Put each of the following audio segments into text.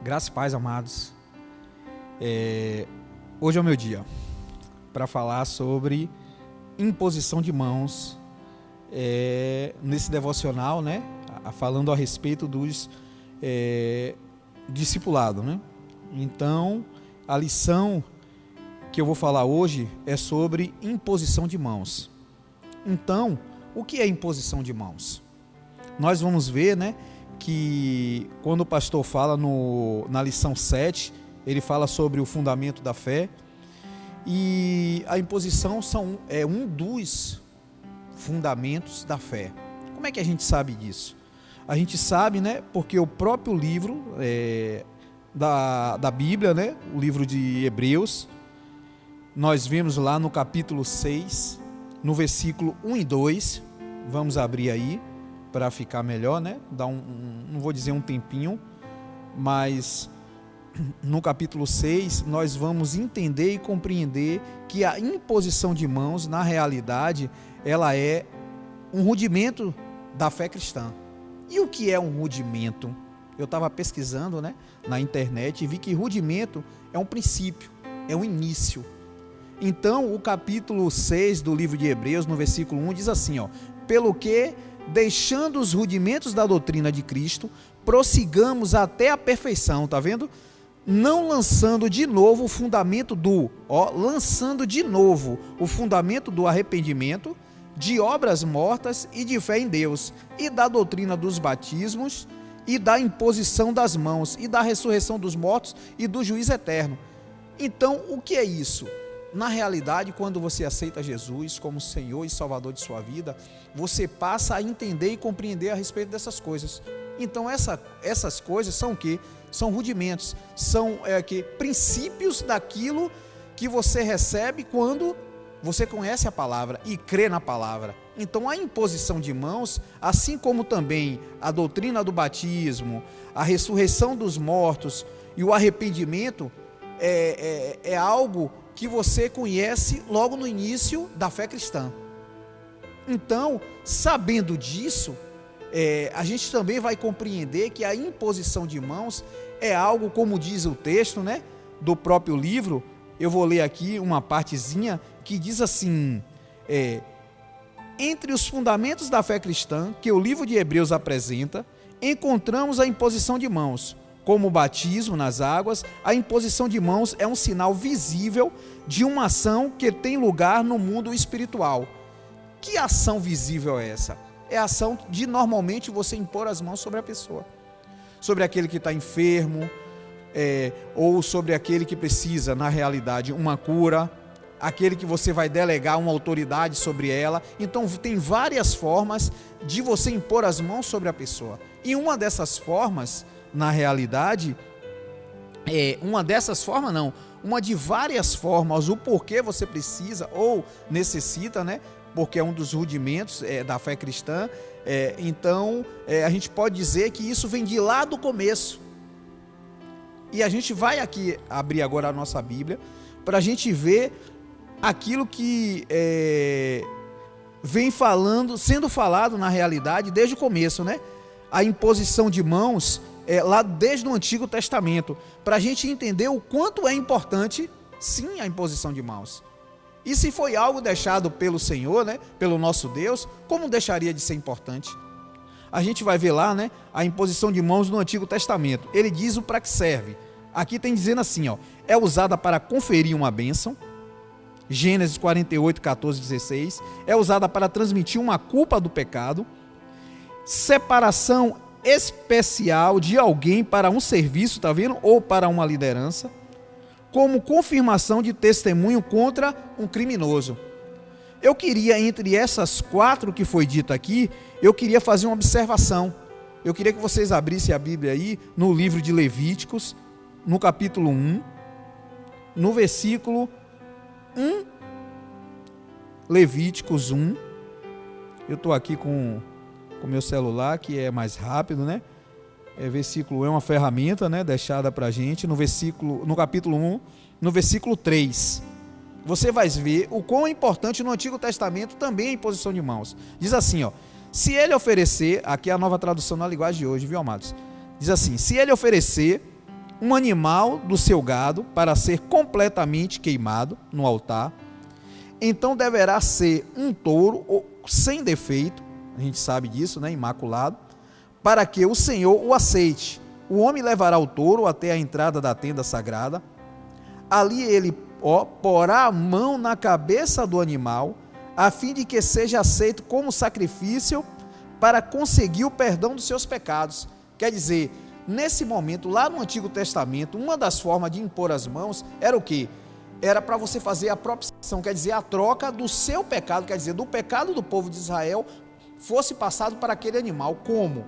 Graça e paz, amados. Hoje é o meu dia para falar sobre imposição de mãos nesse devocional, né? Falando a respeito dos discipulado, né? Então, a lição que eu vou falar hoje é sobre imposição de mãos. Então, o que é imposição de mãos? Nós vamos ver, né, que quando o pastor fala na lição 7, ele fala sobre o fundamento da fé, e a imposição é um dos fundamentos da fé. Como é que a gente sabe disso? A gente sabe, né, porque o próprio livro da Bíblia, né, o livro de Hebreus, nós vemos lá no capítulo 6, no versículo 1 e 2, vamos abrir aí, para ficar melhor, né? Não vou dizer um tempinho, mas no capítulo 6 nós vamos entender e compreender que a imposição de mãos, na realidade, ela é um rudimento da fé cristã. E o que é um rudimento? Eu estava pesquisando, né, na internet e vi que rudimento é um princípio, é um início. Então, o capítulo 6 do livro de Hebreus, no versículo 1, diz assim, ó: pelo que, deixando os rudimentos da doutrina de Cristo, prossigamos até a perfeição, tá vendo? Não lançando de novo o fundamento lançando de novo o fundamento do arrependimento, de obras mortas e de fé em Deus, e da doutrina dos batismos, e da imposição das mãos, e da ressurreição dos mortos, e do juízo eterno. Então, o que é isso? Na realidade, quando você aceita Jesus como Senhor e Salvador de sua vida, você passa a entender e compreender a respeito dessas coisas. Então, essas coisas são o quê? São rudimentos, são princípios daquilo que você recebe quando você conhece a palavra e crê na palavra. Então, a imposição de mãos, assim como também a doutrina do batismo, a ressurreição dos mortos e o arrependimento, é algo que você conhece logo no início da fé cristã. Então, sabendo disso, a gente também vai compreender que a imposição de mãos é algo, como diz o texto, né, do próprio livro. Eu vou ler aqui uma partezinha que diz assim: entre os fundamentos da fé cristã que o livro de Hebreus apresenta, encontramos a imposição de mãos. Como o batismo nas águas, a imposição de mãos é um sinal visível de uma ação que tem lugar no mundo espiritual. Que ação visível é essa? É a ação de normalmente você impor as mãos sobre a pessoa, sobre aquele que está enfermo, ou sobre aquele que precisa, na realidade, uma cura, aquele que você vai delegar uma autoridade sobre ela. Então tem várias formas de você impor as mãos sobre a pessoa. E uma dessas formas, na realidade, uma de várias formas, o porquê você precisa ou necessita, né? Porque é um dos rudimentos da fé cristã. Então, a gente pode dizer que isso vem de lá do começo. E a gente vai aqui abrir agora a nossa Bíblia para a gente ver aquilo que vem sendo falado na realidade desde o começo, né? A imposição de mãos lá desde o Antigo Testamento, para a gente entender o quanto é importante, sim, a imposição de mãos. E se foi algo deixado pelo Senhor, né, pelo nosso Deus, como deixaria de ser importante? A gente vai ver lá, né, a imposição de mãos no Antigo Testamento. Ele diz o para que serve. Aqui tem dizendo assim, ó: é usada para conferir uma bênção, Gênesis 48, 14, 16, é usada para transmitir uma culpa do pecado, separação especial de alguém para um serviço, tá vendo? Ou para uma liderança, como confirmação de testemunho contra um criminoso. Eu queria, entre essas 4 que foi dito aqui, eu queria fazer uma observação. Eu queria que vocês abrissem a Bíblia aí no livro de Levíticos, no capítulo 1, no versículo 1, Levíticos 1. Eu estou aqui com o meu celular, que é mais rápido, né? Versículo é uma ferramenta, né, deixada para a gente no capítulo 1, no versículo 3. Você vai ver o quão é importante no Antigo Testamento também a imposição de mãos. Diz assim, ó: se ele oferecer, aqui é a nova tradução na linguagem de hoje, viu, amados? Diz assim: se ele oferecer um animal do seu gado para ser completamente queimado no altar. Então deverá ser um touro sem defeito, a gente sabe disso, né? Imaculado, para que o Senhor o aceite. O homem levará o touro até a entrada da tenda sagrada. Ali ele porá a mão na cabeça do animal, a fim de que seja aceito como sacrifício para conseguir o perdão dos seus pecados. Quer dizer, nesse momento, lá no Antigo Testamento, uma das formas de impor as mãos era o quê? Era para você fazer a propiciação, quer dizer, a troca do seu pecado, quer dizer, do pecado do povo de Israel, fosse passado para aquele animal. Como?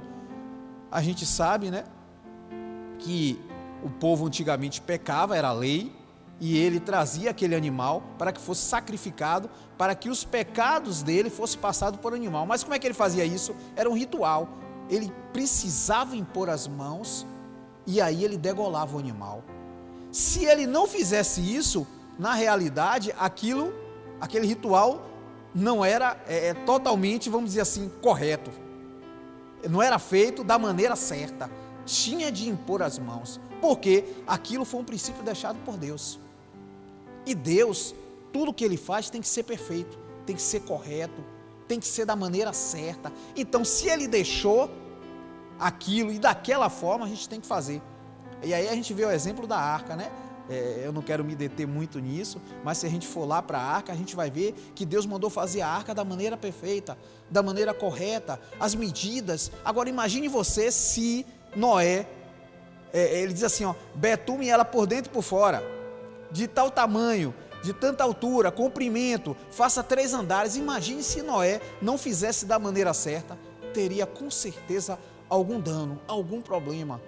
A gente sabe, né, que o povo antigamente pecava, era a lei, e ele trazia aquele animal para que fosse sacrificado, para que os pecados dele fossem passados por animal. Mas como é que ele fazia isso? Era um ritual. Ele precisava impor as mãos e aí ele degolava o animal. Se ele não fizesse isso, na realidade, aquele ritual não era totalmente, vamos dizer assim, correto. Não era feito da maneira certa. Tinha de impor as mãos, porque aquilo foi um princípio deixado por Deus. E Deus, tudo que Ele faz tem que ser perfeito, tem que ser correto, tem que ser da maneira certa. Então, se Ele deixou aquilo e daquela forma, a gente tem que fazer. E aí a gente vê o exemplo da arca, né? Eu não quero me deter muito nisso, mas se a gente for lá para a arca, a gente vai ver que Deus mandou fazer a arca da maneira perfeita, da maneira correta, as medidas. Agora imagine você se Noé, ele diz assim, betume ela por dentro e por fora, de tal tamanho, de tanta altura, comprimento, faça 3 andares. Imagine se Noé não fizesse da maneira certa, teria com certeza algum dano, algum problema.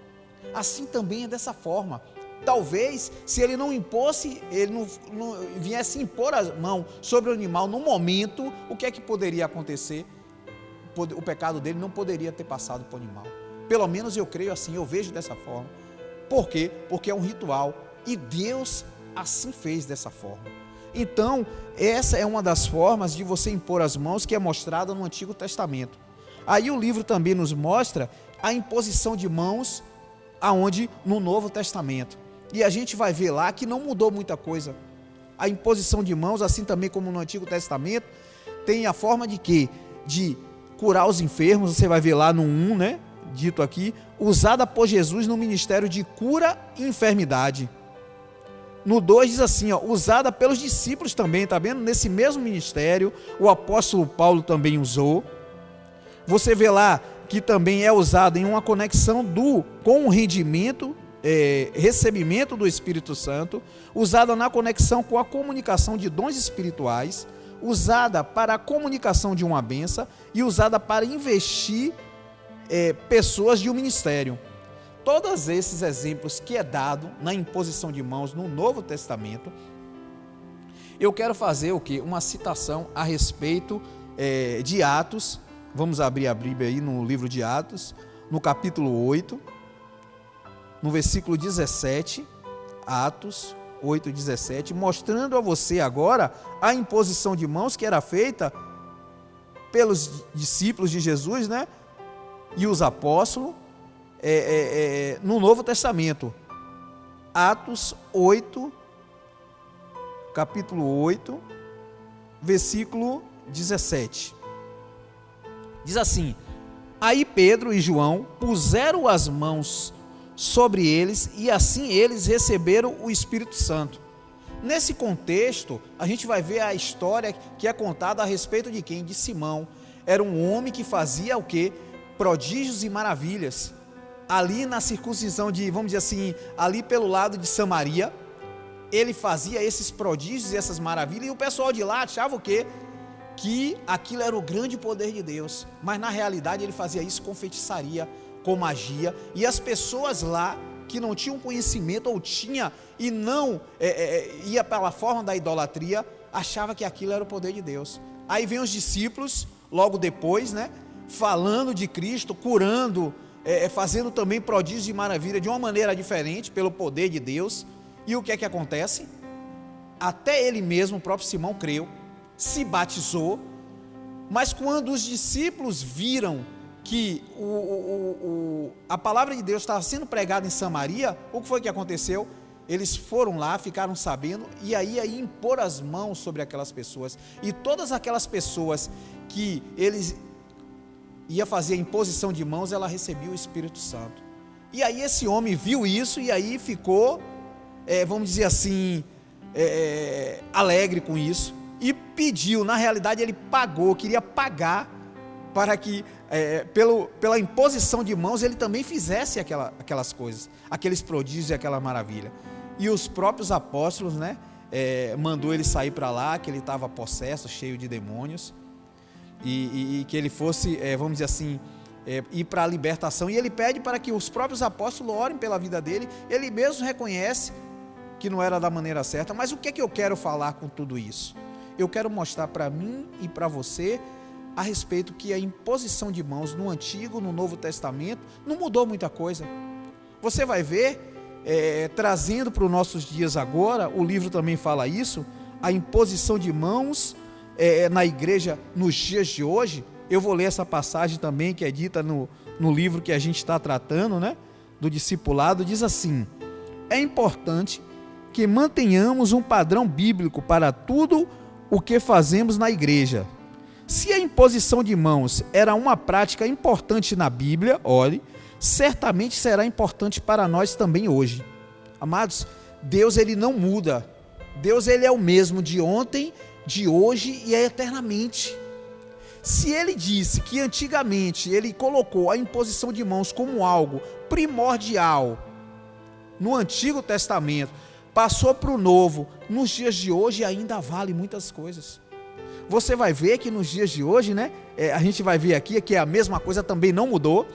Assim também é dessa forma. Talvez, se ele não impôsse, ele não viesse impor a mão sobre o animal no momento, o que é que poderia acontecer? O pecado dele não poderia ter passado para o animal. Pelo menos eu creio assim, eu vejo dessa forma. Por quê? Porque é um ritual e Deus assim fez dessa forma. Então, essa é uma das formas de você impor as mãos que é mostrada no Antigo Testamento. Aí o livro também nos mostra a imposição de mãos aonde no Novo Testamento. E a gente vai ver lá que não mudou muita coisa. A imposição de mãos, assim também como no Antigo Testamento, tem a forma de quê? De curar os enfermos. Você vai ver lá no 1, né? Dito aqui, usada por Jesus no ministério de cura e enfermidade. No 2 diz assim, usada pelos discípulos também, tá vendo? Nesse mesmo ministério, o apóstolo Paulo também usou. Você vê lá que também é usada em uma conexão com o rendimento, recebimento do Espírito Santo, usada na conexão com a comunicação de dons espirituais, usada para a comunicação de uma bênção e usada para investir pessoas de um ministério. Todos esses exemplos que é dado na imposição de mãos no Novo Testamento, eu quero fazer o quê? Uma citação a respeito de Atos. Vamos abrir a Bíblia aí no livro de Atos, no capítulo 8, no versículo 17, Atos 8, 17, mostrando a você agora a imposição de mãos que era feita pelos discípulos de Jesus, né? E os apóstolos, no Novo Testamento. Atos 8, capítulo 8, versículo 17. Diz assim: aí Pedro e João puseram as mãos sobre eles e assim eles receberam o Espírito Santo. Nesse contexto, a gente vai ver a história que é contada a respeito de quem? De Simão. Era um homem que fazia o quê? Prodígios e maravilhas. Ali na circuncisão de, vamos dizer assim, ali pelo lado de Samaria, ele fazia esses prodígios e essas maravilhas, e o pessoal de lá achava o quê? Que aquilo era o grande poder de Deus, mas na realidade ele fazia isso com feitiçaria, com magia, e as pessoas lá que não tinham conhecimento ou tinha e não ia pela forma da idolatria, achava que aquilo era o poder de Deus. Aí vem os discípulos logo depois, né, falando de Cristo, curando, fazendo também prodígios e maravilha de uma maneira diferente pelo poder de Deus. E o que é que acontece? Até ele mesmo, o próprio Simão, creu, se batizou, mas quando os discípulos viram que a palavra de Deus estava sendo pregada em Samaria, o que foi que aconteceu? Eles foram lá, ficaram sabendo, e aí impor as mãos sobre aquelas pessoas, e todas aquelas pessoas que eles ia fazer a imposição de mãos, ela recebia o Espírito Santo. E aí esse homem viu isso, e aí ficou, vamos dizer assim, alegre com isso, e pediu, na realidade ele pagou, queria pagar, para que, pela imposição de mãos, ele também fizesse aquelas coisas, aqueles prodígios e aquela maravilha. E os próprios apóstolos, né, mandou ele sair para lá, que ele estava possesso, cheio de demônios, e que ele fosse, vamos dizer assim, ir para a libertação. E ele pede para que os próprios apóstolos orem pela vida dele. Ele mesmo reconhece que não era da maneira certa. Mas o que é que eu quero falar com tudo isso? Eu quero mostrar para mim e para você a respeito que a imposição de mãos no Antigo, no Novo Testamento, não mudou muita coisa. Você vai ver, trazendo para os nossos dias agora, o livro também fala isso, a imposição de mãos na igreja nos dias de hoje. Eu vou ler essa passagem também, que é dita no livro que a gente está tratando, né, do discipulado. Diz assim: é importante que mantenhamos um padrão bíblico para tudo o que fazemos na igreja. Se a imposição de mãos era uma prática importante na Bíblia, olhe, certamente será importante para nós também hoje. Amados, Deus ele não muda. Deus ele é o mesmo de ontem, de hoje e eternamente. Se ele disse que antigamente ele colocou a imposição de mãos como algo primordial no Antigo Testamento, passou para o Novo, nos dias de hoje ainda vale muitas coisas. Você vai ver que nos dias de hoje, né, a gente vai ver aqui que a mesma coisa também não mudou.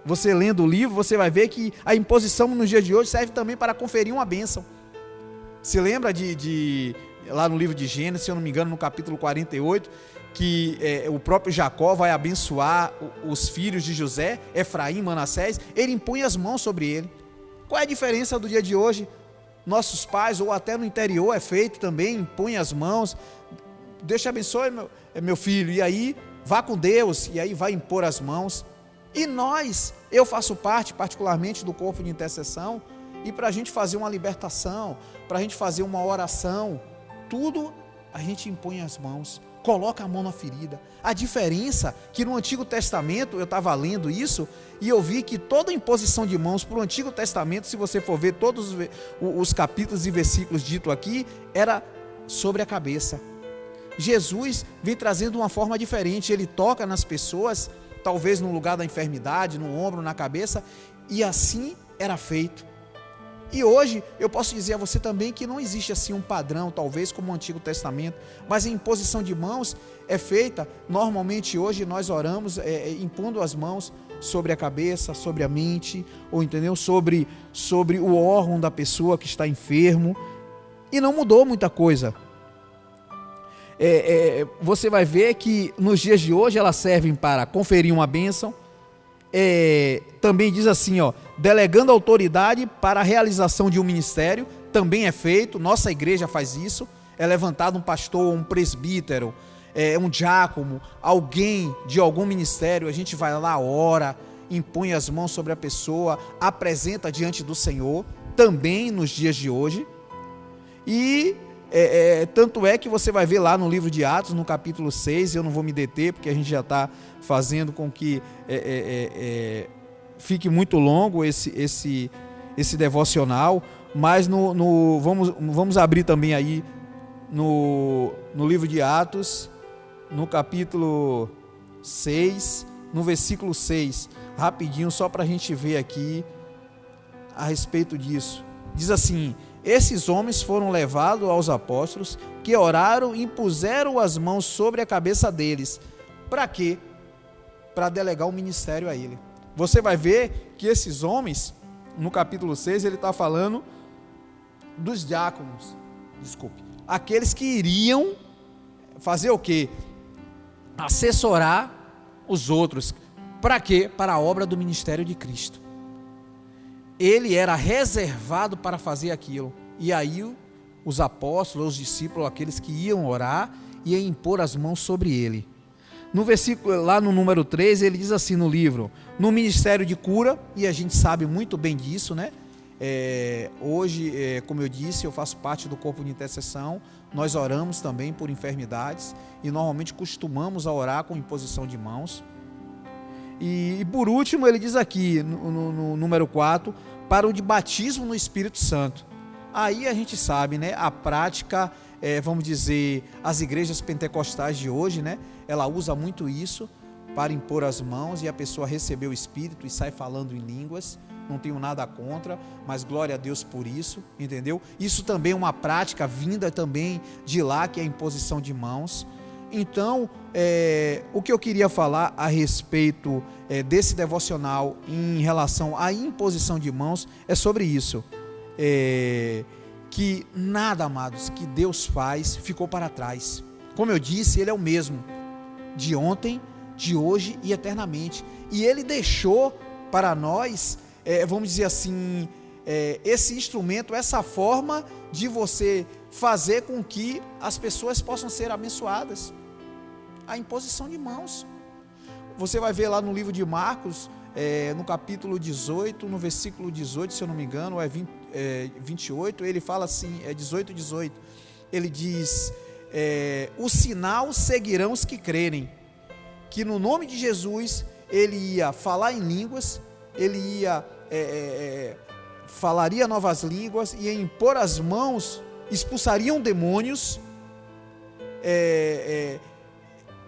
Você lendo o livro, você vai ver que a imposição nos dias de hoje serve também para conferir uma bênção. Se lembra lá no livro de Gênesis, se eu não me engano, no capítulo 48, que o próprio Jacó vai abençoar os filhos de José, Efraim, Manassés, ele impõe as mãos sobre ele. Qual é a diferença do dia de hoje? Nossos pais, ou até no interior é feito também, impõe as mãos, Deus te abençoe, meu filho, e aí vá com Deus, e aí vai impor as mãos. E eu faço parte particularmente do corpo de intercessão, e para a gente fazer uma libertação, para a gente fazer uma oração, tudo a gente impõe as mãos, coloca a mão na ferida. A diferença que no Antigo Testamento, eu estava lendo isso, e eu vi que toda imposição de mãos para o Antigo Testamento, se você for ver todos os capítulos e versículos dito aqui, era sobre a cabeça. Jesus vem trazendo uma forma diferente, ele toca nas pessoas, talvez no lugar da enfermidade, no ombro, na cabeça, e assim era feito. E hoje eu posso dizer a você também que não existe assim um padrão, talvez como o Antigo Testamento, mas a imposição de mãos é feita, normalmente hoje nós oramos impondo as mãos sobre a cabeça, sobre a mente, ou entendeu? Sobre o órgão da pessoa que está enfermo, e não mudou muita coisa. Você vai ver que nos dias de hoje elas servem para conferir uma bênção. Também diz assim, delegando autoridade para a realização de um ministério, também é feito, nossa igreja faz isso, é levantado um pastor, um presbítero, um diácono, alguém de algum ministério, a gente vai lá, ora, impõe as mãos sobre a pessoa, apresenta diante do Senhor, também nos dias de hoje. E tanto é que você vai ver lá no livro de Atos, no capítulo 6, eu não vou me deter, porque a gente já está fazendo com que fique muito longo esse devocional, mas vamos abrir também aí no livro de Atos, no capítulo 6, no versículo 6, rapidinho, só para a gente ver aqui a respeito disso. Diz assim: esses homens foram levados aos apóstolos, que oraram e impuseram as mãos sobre a cabeça deles. Para quê? Para delegar o ministério a ele. Você vai ver que esses homens, no capítulo 6, ele está falando dos diáconos, aqueles que iriam fazer o quê? Assessorar os outros. Para quê? Para a obra do ministério de Cristo. Ele era reservado para fazer aquilo. E aí os apóstolos, os discípulos, aqueles que iam orar, iam impor as mãos sobre ele. No versículo, lá no número 13, ele diz assim no livro: no ministério de cura, e a gente sabe muito bem disso, né? Hoje, como eu disse, eu faço parte do corpo de intercessão. Nós oramos também por enfermidades e normalmente costumamos a orar com imposição de mãos. E por último, ele diz aqui no número 4, para o de batismo no Espírito Santo. Aí a gente sabe, né? A prática, vamos dizer, as igrejas pentecostais de hoje, né? Ela usa muito isso para impor as mãos e a pessoa receber o Espírito e sai falando em línguas. Não tenho nada contra, mas glória a Deus por isso, entendeu? Isso também é uma prática vinda também de lá, que é a imposição de mãos. Então, o que eu queria falar a respeito desse devocional em relação à imposição de mãos é sobre isso. Que nada, amados, que Deus faz ficou para trás. Como eu disse, Ele é o mesmo, de ontem, de hoje e eternamente. E Ele deixou para nós, vamos dizer assim, esse instrumento, essa forma de você fazer com que as pessoas possam ser abençoadas. A imposição de mãos. Você vai ver lá no livro de Marcos, no capítulo 18, no versículo 18, se eu não me engano, 28, ele fala assim, 18, ele diz, o sinal seguirão os que crerem, que no nome de Jesus, ele ia falar em línguas, ele ia, falaria novas línguas, ia impor as mãos, expulsariam demônios,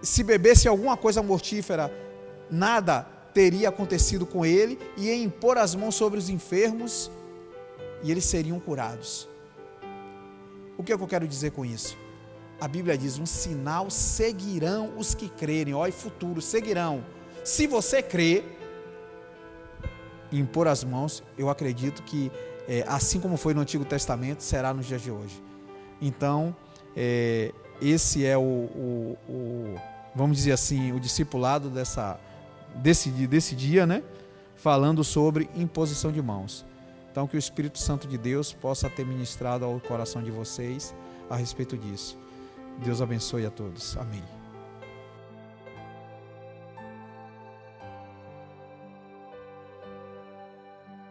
se bebesse alguma coisa mortífera, nada teria acontecido com ele, e ia impor as mãos sobre os enfermos, e eles seriam curados. O que é que eu quero dizer com isso? A Bíblia diz, um sinal seguirão os que crerem, ó, e futuro, seguirão. Se você crê, e impor as mãos, eu acredito que, assim como foi no Antigo Testamento, será nos dias de hoje. Então, esse é vamos dizer assim, o discipulado desse dia, né? Falando sobre imposição de mãos. Então, que o Espírito Santo de Deus possa ter ministrado ao coração de vocês a respeito disso. Deus abençoe a todos. Amém.